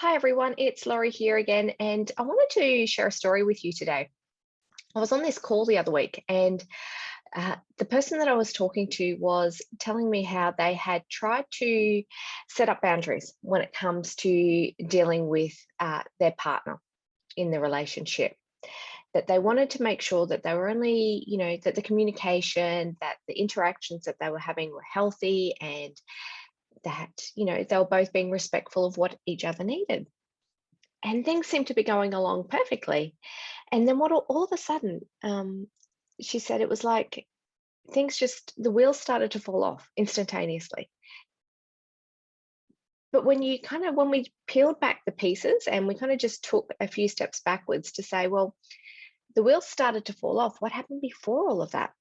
Hi everyone, it's Laurie here again, and I wanted to share a story with you today. I was on this call the other week, and the person that I was talking to was telling me how they had tried to set up boundaries when it comes to dealing with their partner in the relationship. That they wanted to make sure that they were only, that the communication, that the interactions that they were having were healthy, and that, they were both being respectful of what each other needed. And things seemed to be going along perfectly. And then what all of a sudden, she said it was like the wheels started to fall off instantaneously. But when we peeled back the pieces and we kind of just took a few steps backwards to say, well, the wheels started to fall off. What happened before all of that?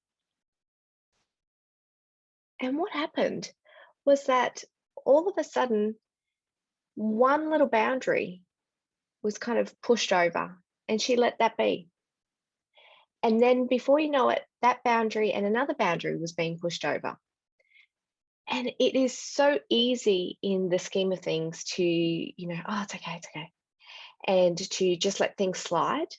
And what happened was that all of a sudden, one little boundary was kind of pushed over and she let that be. And then before you know it, that boundary and another boundary was being pushed over. And it is so easy in the scheme of things to, oh, it's okay. And to just let things slide.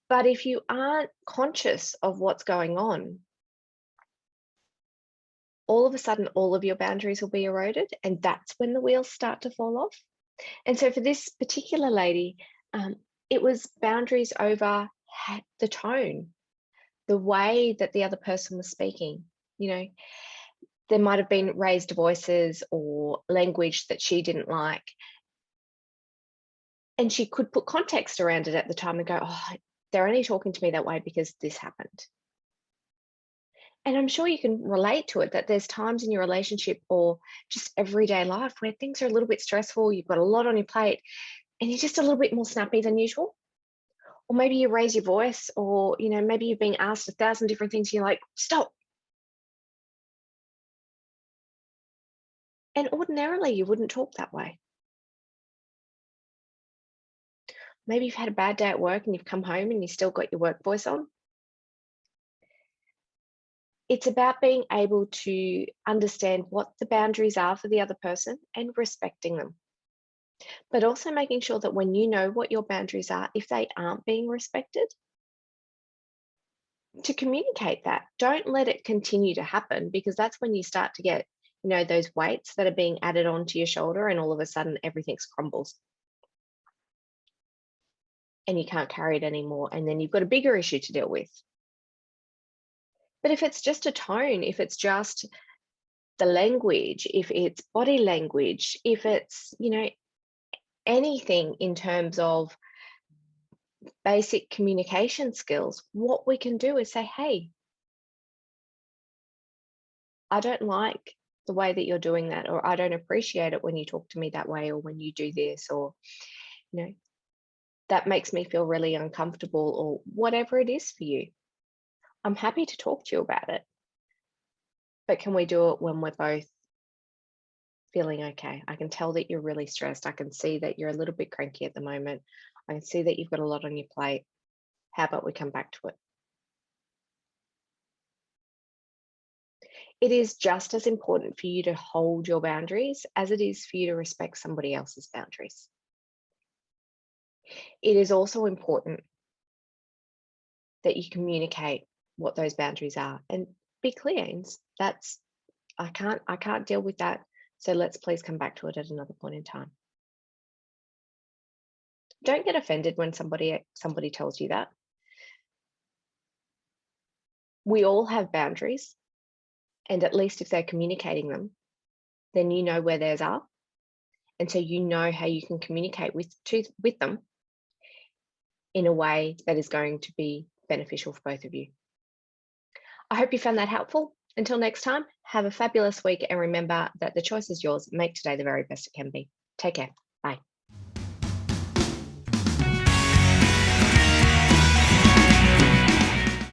But if you aren't conscious of what's going on, all of a sudden, all of your boundaries will be eroded. And that's when the wheels start to fall off. And so for this particular lady, it was boundaries over the tone, the way that the other person was speaking. There might have been raised voices or language that she didn't like. And she could put context around it at the time and go, oh, they're only talking to me that way because this happened. And I'm sure you can relate to it, that there's times in your relationship or just everyday life where things are a little bit stressful, you've got a lot on your plate, and you're just a little bit more snappy than usual. Or maybe you raise your voice, or maybe you've been asked 1,000 different things, and you're like, stop. And ordinarily you wouldn't talk that way. Maybe you've had a bad day at work and you've come home and you still got your work voice on. It's about being able to understand what the boundaries are for the other person and respecting them. But also making sure that when you know what your boundaries are, if they aren't being respected, to communicate that. Don't let it continue to happen, because that's when you start to get, those weights that are being added onto your shoulder, and all of a sudden everything's crumbles. And you can't carry it anymore. And then you've got a bigger issue to deal with. But if it's just a tone, if it's just the language, if it's body language, if it's, anything in terms of basic communication skills, what we can do is say, hey, I don't like the way that you're doing that, or I don't appreciate it when you talk to me that way, or when you do this, or, that makes me feel really uncomfortable, or whatever it is for you. I'm happy to talk to you about it. But can we do it when we're both feeling okay? I can tell that you're really stressed. I can see that you're a little bit cranky at the moment. I can see that you've got a lot on your plate. How about we come back to it? It is just as important for you to hold your boundaries as it is for you to respect somebody else's boundaries. It is also important that you communicate what those boundaries are and be clear. And that's, I can't deal with that. So let's please come back to it at another point in time. Don't get offended when somebody tells you that. We all have boundaries, and at least if they're communicating them, then you know where theirs are. And so you know how you can communicate with them in a way that is going to be beneficial for both of you. I hope you found that helpful. Until next time, have a fabulous week, and remember that the choice is yours. Make today the very best it can be. Take care.